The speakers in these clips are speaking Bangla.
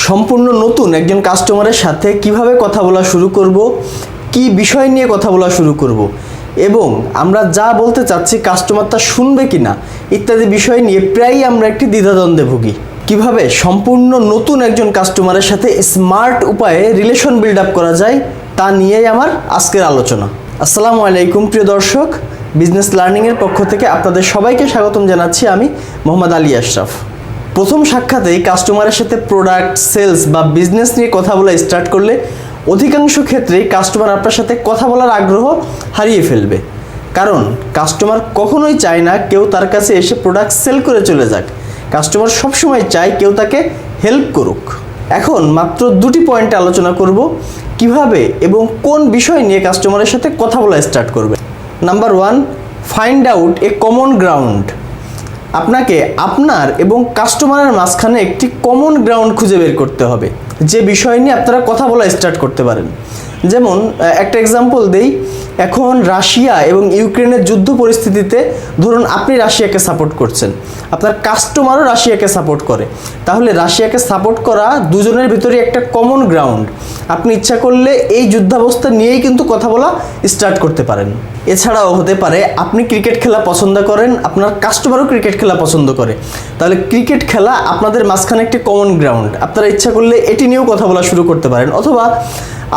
সম্পূর্ণ নতুন একজন কাস্টমারের সাথে কিভাবে কথা বলা শুরু করব, কি বিষয় নিয়ে কথা বলা শুরু করব এবং আমরা যা বলতে চাচ্ছি কাস্টমার তা শুনবে কিনা ইত্যাদি বিষয় নিয়ে প্রায়ই আমরা একটি দ্বিধাদ্বন্দ্বে ভুগি। কিভাবে সম্পূর্ণ নতুন একজন কাস্টমারের সাথে স্মার্ট উপায়ে রিলেশন বিল্ড আপ করা যায় তা নিয়েই আমার আজকের আলোচনা। আসসালামু আলাইকুম প্রিয় দর্শক, বিজনেস লার্নিংয়ের পক্ষ থেকে আপনাদের সবাইকে স্বাগতম জানাচ্ছি। আমি মোহাম্মদ আলী আশরাফ। প্রথম সাক্ষাতেই কাস্টমারের সাথে প্রোডাক্ট সেলস বা বিজনেস নিয়ে কথা বলা স্টার্ট করলে অধিকাংশ ক্ষেত্রেই কাস্টমার আপনার সাথে কথা বলার আগ্রহ হারিয়ে ফেলবে। কারণ কাস্টমার কখনোই চায় না কেউ তার কাছে এসে প্রোডাক্ট সেল করে চলে যাক। কাস্টমার সবসময় চায় কেউ তাকে হেল্প করুক। এখন মাত্র দুটি পয়েন্টে আলোচনা করব কিভাবে এবং কোন বিষয় নিয়ে কাস্টমারের সাথে কথা বলা স্টার্ট করবে। Number 1, find out a common ground. আপনাকে আপনার এবং কাস্টমারের মাঝখানে একটি কমন গ্রাউন্ড খুঁজে বের করতে হবে, যে বিষয় নিয়ে আপনারা কথা বলা স্টার্ট করতে পারেন। যেমন একটা এক্সাম্পল দেই, এখন রাশিয়া এবং ইউক্রেনের যুদ্ধ পরিস্থিতিতে ধরুন আপনি রাশিয়াকে সাপোর্ট করছেন, আপনার কাস্টমারও রাশিয়াকে সাপোর্ট করে, তাহলে রাশিয়াকে সাপোর্ট করা দুজনের ভিতরে একটা কমন গ্রাউন্ড। আপনি ইচ্ছা করলে এই যুদ্ধাবস্থা নিয়েই কিন্তু কথা বলা স্টার্ট করতে পারেন। এছাড়াও হতে পারে আপনি ক্রিকেট খেলা পছন্দ করেন, আপনার কাস্টমারও ক্রিকেট খেলা পছন্দ করে, তাহলে ক্রিকেট খেলা আপনাদের মাঝখানে একটি কমন গ্রাউন্ড। আপনারা ইচ্ছা করলে এটি নিয়েও কথা বলা শুরু করতে পারেন। অথবা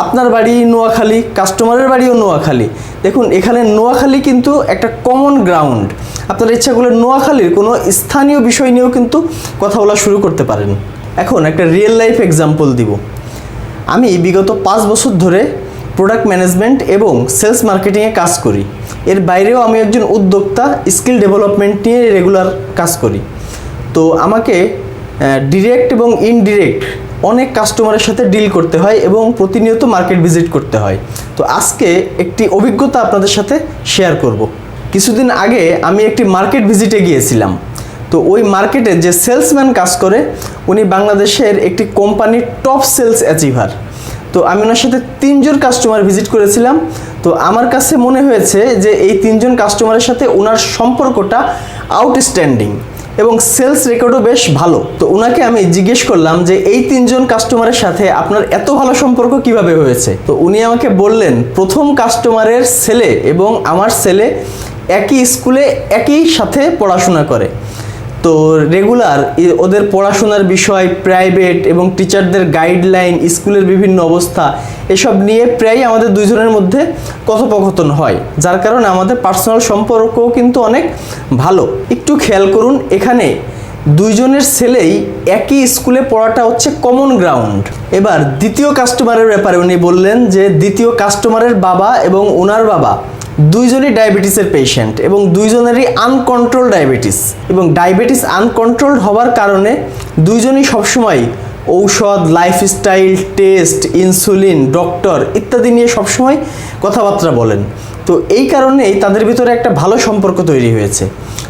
আপনার বাড়ি নোয়াখালী, কাস্টমারের বাড়িও নোয়াখালী, দেখুন এখানে নোয়াখালী কিন্তু একটা কমন গ্রাউন্ড। আপনারা ইচ্ছা করলে নোয়াখালীর কোনো স্থানীয় বিষয় নিয়েও কিন্তু কথা বলা শুরু করতে পারেন। এখন একটা রিয়েল লাইফ এক্সাম্পল দিব। আমি বিগত 5 বছর ধরে প্রোডাক্ট ম্যানেজমেন্ট এবং সেলস মার্কেটিংয়ে কাজ করি। এর বাইরেও আমি একজন উদ্যোক্তা, স্কিল ডেভেলপমেন্ট নিয়ে রেগুলার কাজ করি। তো আমাকে ডিরেক্ট এবং ইনডিরেক্ট অনেক কাস্টমারের সাথে ডিল করতে হয় এবং প্রতিনিয়ত মার্কেট ভিজিট করতে হয়। তো আজকে একটি অভিজ্ঞতা আপনাদের সাথে শেয়ার করব। কিছুদিন আগে আমি একটি মার্কেট ভিজিটে গিয়েছিলাম। তো ওই মার্কেটে যে সেলসম্যান কাজ করে উনি বাংলাদেশের একটি কোম্পানির টপ সেলস অ্যাচিভার। তো আমি ওনার সাথে 3 জন কাস্টমার ভিজিট করেছিলাম। তো আমার কাছে মনে হয়েছে যে এই 3 জন কাস্টমারের সাথে ওনার সম্পর্কটা আউটস্ট্যান্ডিং এবং সেলস রেকর্ডও বেশ ভালো। তো ওনাকে আমি জিজ্ঞেস করলাম যে এই 3 জন কাস্টমারের সাথে আপনার এত ভালো সম্পর্ক কিভাবে হয়েছে। তো উনি আমাকে বললেন, প্রথম কাস্টমারের ছেলে এবং আমার ছেলে একই স্কুলে একই সাথে পড়াশোনা করে। তো রেগুলার ওদের পড়াশোনার বিষয়, প্রাইভেট এবং টিচারদের গাইডলাইন, স্কুলের বিভিন্ন অবস্থা এসব নিয়ে প্রায়ই আমাদের দুইজনের মধ্যে কথোপকথন হয়, যার কারণে আমাদের পার্সোনাল সম্পর্কও কিন্তু অনেক ভালো। একটু খেয়াল করুন, এখানে দুইজনের ছেলেই একই স্কুলে পড়াটা হচ্ছে কমন গ্রাউন্ড। এবার দ্বিতীয় কাস্টমারের ব্যাপারে উনি বললেন যে দ্বিতীয় কাস্টমারের বাবা এবং ওনার বাবা দুইজনই ডায়াবেটিসের পেশেন্ট এবং দুইজনেরই আনকন্ট্রোল ডায়াবেটিস, এবং ডায়াবেটিস আনকন্ট্রোলড হওয়ার কারণে দুইজনই সবসময় ঔষধ, লাইফস্টাইল, টেস্ট, ইনসুলিন, ডক্টর ইত্যাদি নিয়ে সবসময় কথাবার্তা বলেন। তো এই কারণেই তাদের ভিতরে একটা ভালো সম্পর্ক তৈরি হয়েছে।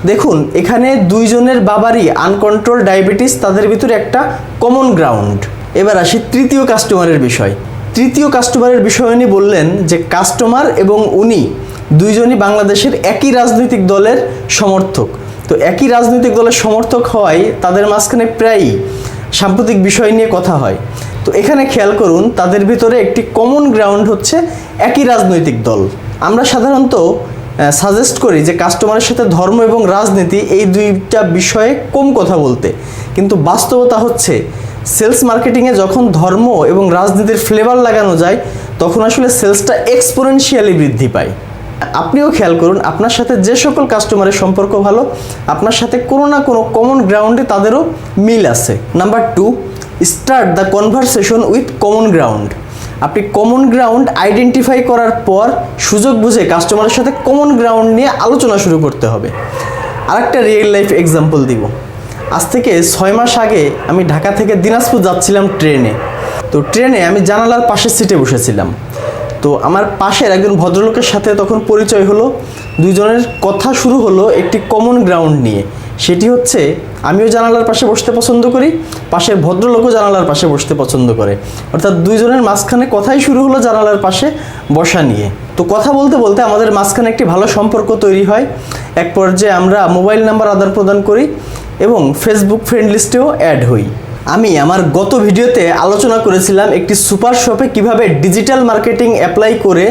দেখুন এখানে দুইজনের বাবারই আনকন্ট্রোল ডায়াবেটিস, তাদের ভিতরে একটা কমন গ্রাউন্ড। এবার আসি তৃতীয় কাস্টমারের বিষয়। তৃতীয় কাস্টমারের বিষয় উনি বললেন যে কাস্টমার এবং উনি দুইজনই বাংলাদেশের একই রাজনৈতিক দলের সমর্থক। তো একই রাজনৈতিক দলের সমর্থক হওয়ায় তাদের মাঝখানে প্রায়ই সাম্প্রতিক বিষয় নিয়ে কথা হয়। তো এখানে খেয়াল করুন, তাদের ভিতরে একটি কমন গ্রাউন্ড হচ্ছে একই রাজনৈতিক দল। আমরা সাধারণত সাজেস্ট করি যে কাস্টমারের সাথে ধর্ম এবং রাজনীতি এই দুইটা বিষয়ে কম কথা বলতে, কিন্তু বাস্তবতা হচ্ছে সেলস মার্কেটিংয়ে যখন ধর্ম এবং রাজনীতির ফ্লেভার লাগানো যায় তখন আসলে সেলসটা এক্সপোনেনশিয়ালি বৃদ্ধি পায়। আপনিও খেয়াল করুন, আপনার সাথে যে সকল কাস্টমারের সম্পর্ক ভালো, আপনার সাথে কোনো না কোনো কমন গ্রাউন্ডে তাদেরও মিল আছে। Number 2, start the conversation with common ground. আপনি কমন গ্রাউন্ড আইডেন্টিফাই করার পর সুযোগ বুঝে কাস্টমারের সাথে কমন গ্রাউন্ড নিয়ে আলোচনা শুরু করতে হবে। আরেকটা রিয়েল লাইফ এক্সাম্পল দিব। আজ থেকে 6 মাস আগে আমি ঢাকা থেকে দিনাজপুর যাচ্ছিলাম ট্রেনে। তো ট্রেনে আমি জানালার পাশের সিটে বসেছিলাম। তো আমার পাশের একজন ভদ্রলোকের সাথে তখন পরিচয় হলো। দুইজনের কথা শুরু হলো একটি কমন গ্রাউন্ড নিয়ে, সেটি হচ্ছে আমিও জানালার পাশে বসতে পছন্দ করি, পাশের ভদ্রলোকও জানালার পাশে বসতে পছন্দ করে। অর্থাৎ দুইজনের মাঝখানে কথাই শুরু হলো জানালার পাশে বসা নিয়ে। তো কথা বলতে বলতে আমাদের মাঝখানে একটি ভালো সম্পর্ক তৈরি হয়। এক পর্যায়ে আমরা মোবাইল নাম্বার আদান প্রদান করি এবং ফেসবুক ফ্রেন্ড লিস্টেও অ্যাড হই। আমি আমার গত ভিডিওতে আলোচনা করেছিলাম একটি সুপার শপে কিভাবে ডিজিটাল মার্কেটিং অ্যাপ্লাই করে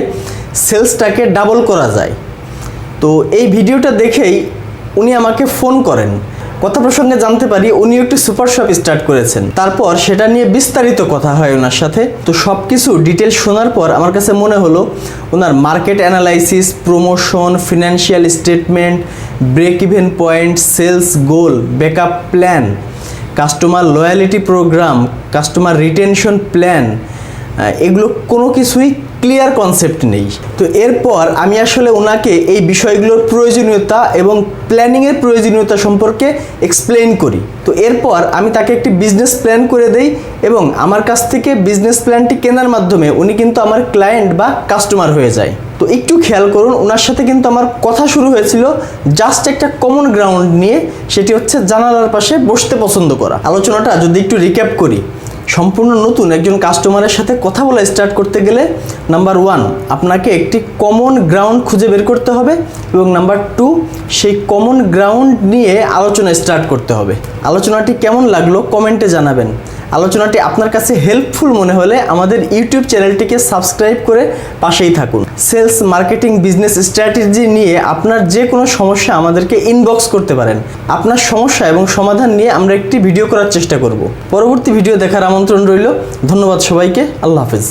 সেলসটাকে ডাবল করা যায়। তো এই ভিডিওটা দেখেই উনি আমাকে ফোন করেন। কথা প্রসঙ্গে জানতে পারি উনিও একটি সুপার শপ স্টার্ট করেছেন। তারপর সেটা নিয়ে বিস্তারিত কথা হয় ওনার সাথে। তো সব কিছু ডিটেলস শোনার পর আমার কাছে মনে হলো ওনার market analysis, promotion, financial statement, break even point, sales goal, backup plan, customer loyalty program, customer retention plan, এগুলো কোনো কিছুই ক্লিয়ার কনসেপ্ট নেই। তো এরপর আমি আসলে ওনাকে এই বিষয়গুলোর প্রয়োজনীয়তা এবং প্ল্যানিংয়ের প্রয়োজনীয়তা সম্পর্কে এক্সপ্লেইন করি। তো এরপর আমি তাকে একটি বিজনেস প্ল্যান করে দেই এবং আমার কাছ থেকে বিজনেস প্ল্যানটি কেনার মাধ্যমে উনি কিন্তু আমার ক্লায়েন্ট বা কাস্টমার হয়ে যায়। তো একটু খেয়াল করুন, ওনার সাথে কিন্তু আমার কথা শুরু হয়েছিল জাস্ট একটা কমন গ্রাউন্ড নিয়ে, সেটি হচ্ছে জানালার পাশে বসতে পছন্দ করা। আলোচনাটা যদি একটু রিক্যাপ করি, সম্পূর্ণ নতুন একজন কাস্টমারের সাথে কথা বলা স্টার্ট করতে গেলে নাম্বার 1 আপনাকে একটি কমন গ্রাউন্ড খুঁজে বের করতে হবে এবং নাম্বার 2 সেই কমন গ্রাউন্ড নিয়ে আলোচনা স্টার্ট করতে হবে। আলোচনাটি কেমন লাগলো কমেন্টে জানাবেন। আলোচনাটি আপনার কাছে হেল্পফুল মনে হলে আমাদের ইউটিউব চ্যানেলটিকে সাবস্ক্রাইব করে পাশেই থাকুন। সেলস, মার্কেটিং, বিজনেস স্ট্র্যাটেজি নিয়ে আপনার যে কোনো সমস্যা আমাদেরকে ইনবক্স করতে পারেন। আপনার সমস্যা এবং সমাধান নিয়ে আমরা একটি ভিডিও করার চেষ্টা করব। পরবর্তী ভিডিও দেখার আমন্ত্রণ রইল। ধন্যবাদ সবাইকে। আল্লাহ হাফেজ।